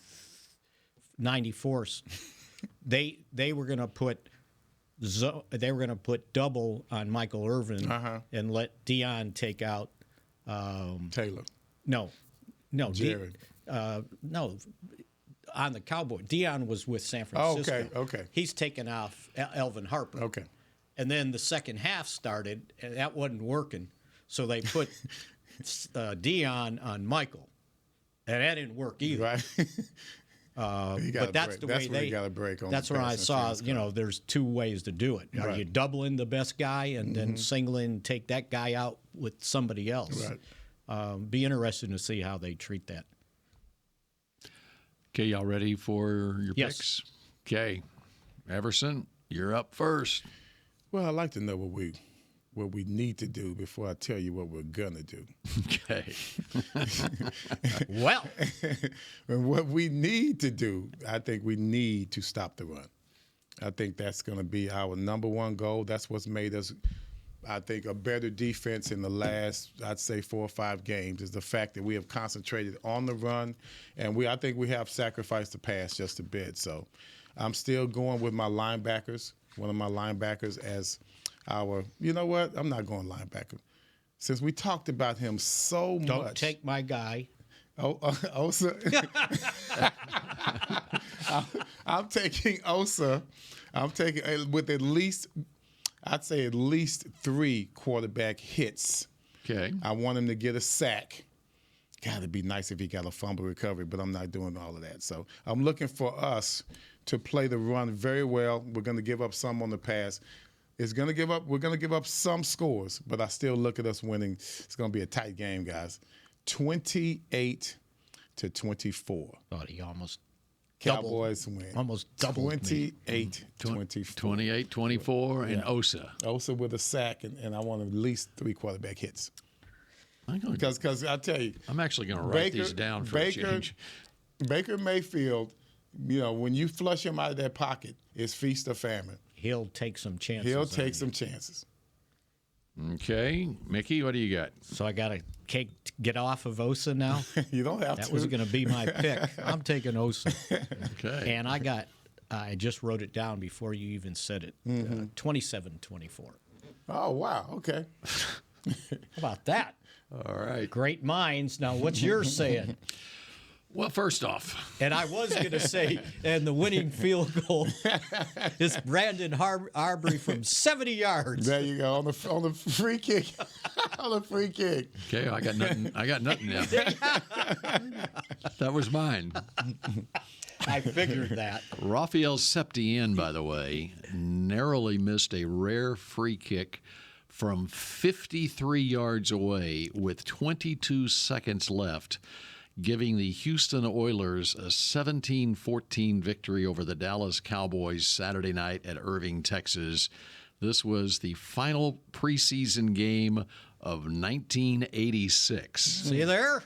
94s, they were going to put double on Michael Irvin and let Dion take out
Taylor.
No,
Jared.
no. On the Cowboys, Dion was with San Francisco.
Okay.
He's taken off Elvin Harper.
Okay.
And then the second half started, and that wasn't working. So they put Dion on Michael, and that didn't work either.
Right.
But that's the way they
got a break on.
That's where I saw. There's two ways to do it. Are you doubling the best guy and then singling, take that guy out with somebody else?
Right.
Be interesting to see how they treat that.
Okay, y'all ready for your picks? Okay, Everson, you're up first.
Well, I'd like to know what we need to do before I tell you what we're gonna do.
Okay.
Well,
and what we need to do, I think we need to stop the run. I think that's going to be our number one goal. That's what's made us, I think, a better defense in the last, I'd say, 4 or 5 games, is the fact that we have concentrated on the run, and I think we have sacrificed the pass just a bit. So I'm still going with my linebackers, one of my linebackers as our, you know what, I'm not going linebacker. Since we talked about him so much.
Don't take my guy.
Osa. I'm taking Osa. I'm taking with at least, I'd say at least 3 quarterback hits.
Okay.
I want him to get a sack. God, it'd be nice if he got a fumble recovery, but I'm not doing all of that. So I'm looking for us to play the run very well. We're going to give up some on the pass. We're going to give up some scores, but I still look at us winning. It's going to be a tight game, guys. 28-24.
Thought he almost
Cowboys win.
Almost doubled
28-24.
28-24 and Osa.
Osa with a sack, and I want at least 3 quarterback hits. Because I tell you,
I'm actually going to write these down for a change.
Baker Mayfield, when you flush him out of that pocket, it's feast or famine.
He'll take some chances.
Okay.
Mickey, what do you got?
So I got to get off of Osa now?
You don't have to.
That was going to be my pick. I'm taking Osa.
Okay.
And I just wrote it down before you even said it. 27-24.
Oh, wow. Okay.
How about that?
All right.
Great minds. Now, what's yours saying?
Well, first off,
and I was going to say, and the winning field goal is Brandon Arbery from 70 yards.
There you go on the free kick. On the free kick.
Okay, I got nothing now. That was mine.
I figured that.
Rafael Septien, by the way, narrowly missed a rare free kick from 53 yards away with 22 seconds left, giving the Houston Oilers a 17-14 victory over the Dallas Cowboys Saturday night at Irving, Texas. This was the final preseason game of 1986.
See there?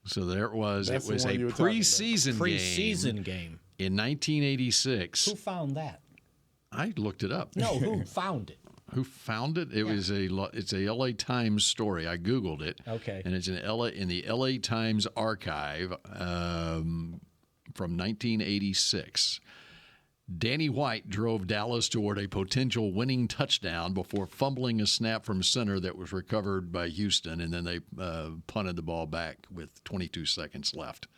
So there it was.
That's
it was a preseason game in 1986.
Who found that?
I looked it up.
No, who found it?
Who found it? It's a LA Times story. I Googled it.
Okay.
And it's in the LA Times archive from 1986. Danny White drove Dallas toward a potential winning touchdown before fumbling a snap from center that was recovered by Houston, and then they punted the ball back with 22 seconds left.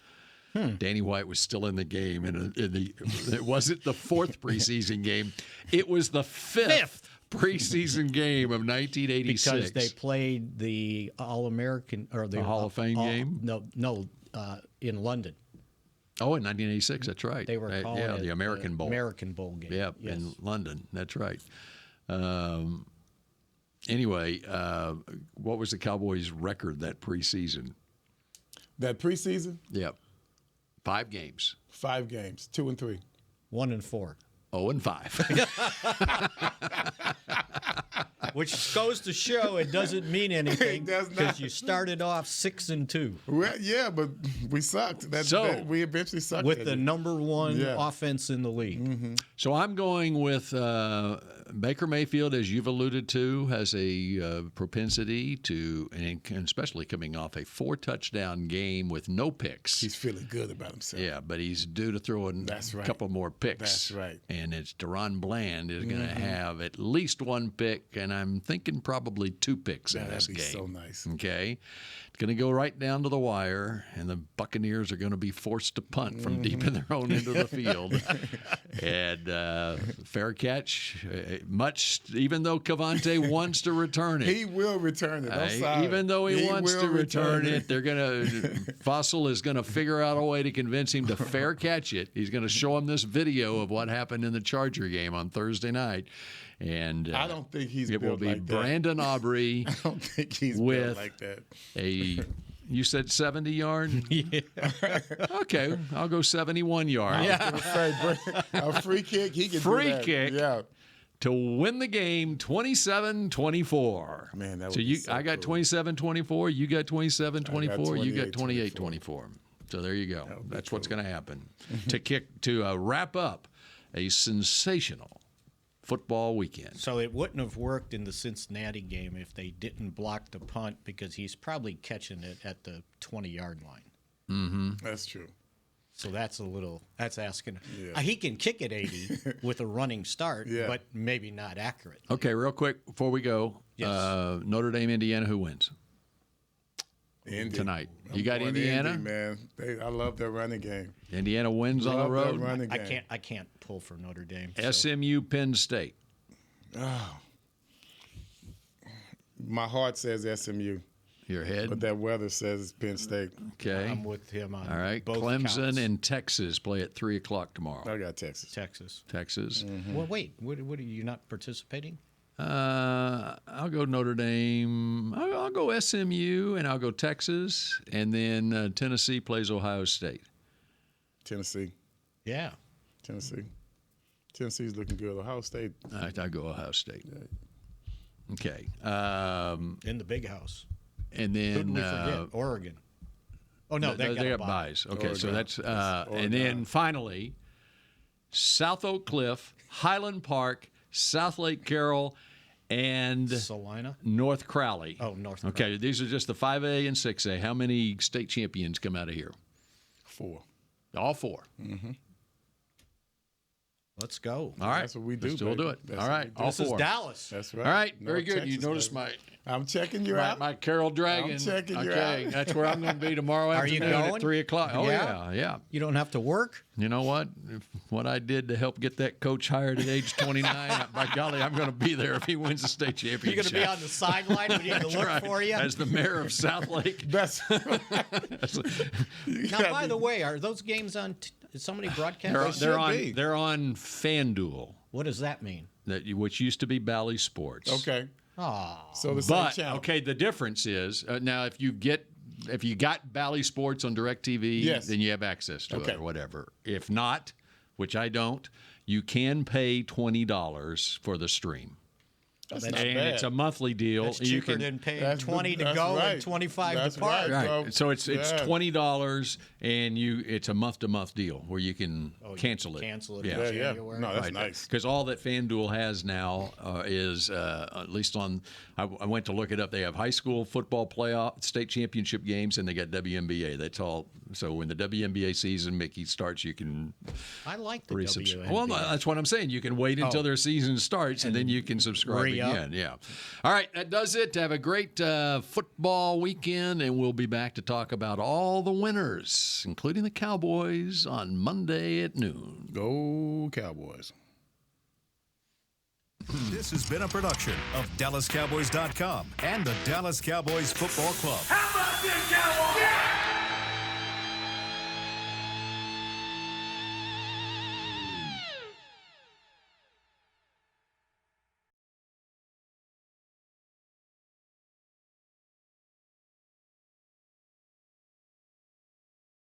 Danny White was still in the game, and it wasn't the 4th preseason game. It was the 5th preseason game of 1986.
Because they played the All-American or the
Hall of Fame game?
No, in London.
Oh, in 1986, that's right.
They were calling it
the American Bowl.
American Bowl game.
Yeah,
yes.
in London, that's right. Anyway, what was the Cowboys' record that preseason?
That preseason?
Yep. 5 games.
5 games. 2-3.
1-4.
0-5.
Which goes to show it doesn't mean anything because you started off 6-2.
Well, yeah, but we sucked. We eventually sucked
with the number 1 offense in the league.
Mm-hmm.
So I'm going with Baker Mayfield, as you've alluded to, has a propensity to, and especially coming off a 4-touchdown game with no picks.
He's feeling good about himself.
Yeah, but he's due to throw in a couple more picks.
That's right.
And it's Deron Bland is going to have at least 1 pick, and I'm thinking probably 2 picks in this game.
That'd be so nice.
Okay. It's going to go right down to the wire, and the Buccaneers are going to be forced to punt from deep in their own end of the field. And fair catch, even though Cavante wants to return it.
He will return it. I'm sorry.
Even though he wants to return it, they're going to Fossil is going to figure out a way to convince him to fair catch it. He's going to show him this video of what happened in the Charger game on Thursday night. And
I don't think he's
it will
built
be
like that.
Brandon Aubrey.
I don't think he's built like that.
You said 70-yard? Yeah. Okay, I'll go 71-yard.
Yeah. A free kick, he can
free
do that.
kick.
Yeah.
To win the game 27-24.
Man, that would
so
be
you
so
I got
cool.
27-24, you got 27-24, you got
28-24.
28-24. So there you go. That's what's going to happen. to wrap up a sensational football weekend.
So it wouldn't have worked in the Cincinnati game if they didn't block the punt because he's probably catching it at the 20-yard line.
Mm-hmm.
That's true.
So that's asking. Yeah. He can kick it 80 with a running start, but maybe not accurate.
Okay, real quick before we go, Notre Dame, Indiana, who wins?
Indy.
Tonight. You got Indiana?
Indy, man. I love their running game.
Indiana wins on the road.
I can't pull for Notre Dame.
SMU, Penn State.
Oh. My heart says SMU.
Your head?
But that weather says Penn State.
Okay.
I'm with him on
all right.
both
Clemson
counts.
and Texas play at 3 o'clock tomorrow.
I got Texas.
Texas.
Mm-hmm.
Well, wait. What are you not participating?
I'll go Notre Dame. I'll go SMU, and I'll go Texas, and then Tennessee plays Ohio State.
Tennessee.
Yeah.
Tennessee's looking good. Ohio State.
I go Ohio State. Okay.
In the big house.
And then
Couldn't we forget Oregon. Oh no, they got
buys. Okay,
Oregon.
so that's and then finally, South Oak Cliff, Highland Park, South Lake Carroll, and
Salina,
North Crowley.
Oh, North.
Okay,
Crowley.
these are just the 5A and 6A. How many state champions come out of here?
4.
All 4.
Mm-hmm.
Let's go.
All right,
That's what we do.
We'll do it. All right, all 4.
This is Dallas.
That's right.
All right,
North
very good.
Texas,
you notice
baby. I'm checking you out.
my Carroll Dragon.
I'm checking you
okay,
out.
that's where I'm going to be tomorrow
Are you
afternoon
going?
at 3 o'clock. Oh yeah.
You don't have to work.
You know what? What I did to help get that coach hired at age 29, by golly, I'm going to be there if he wins the state championship.
You're going to be on the sideline. We need to look for you.
As the mayor of South Lake.
That's
Now, by the way, are those games on? Is somebody broadcasting?
They're on FanDuel.
What does that mean?
Which used to be Bally Sports.
okay.
Oh,
So the same
But
channel.
okay, the difference is now if you got Bally Sports on DirecTV, then you have access to it or whatever. If not, which I don't, you can pay $20 for the stream.
That's not
and
bad.
it's a monthly deal.
That's cheaper than paying 20 to go and 25 to park.
Right. So it's $20, and it's a month-to-month deal where you can cancel it.
Cancel it.
Yeah.
In January.
No, that's nice.
Because all that FanDuel has now is at least on. I went to look it up. They have high school football playoff, state championship games, and they got WNBA. That's all. So when the WNBA season, Mickey, starts, you can.
I like the WNBA.
Well, that's what I'm saying. You can wait until their season starts, and then you can subscribe again. Yeah. All right, that does it. Have a great football weekend, and we'll be back to talk about all the winners, including the Cowboys, on Monday at noon.
Go Cowboys.
This has been a production of DallasCowboys.com and the Dallas Cowboys Football Club.
How about this, Cowboys? Yeah!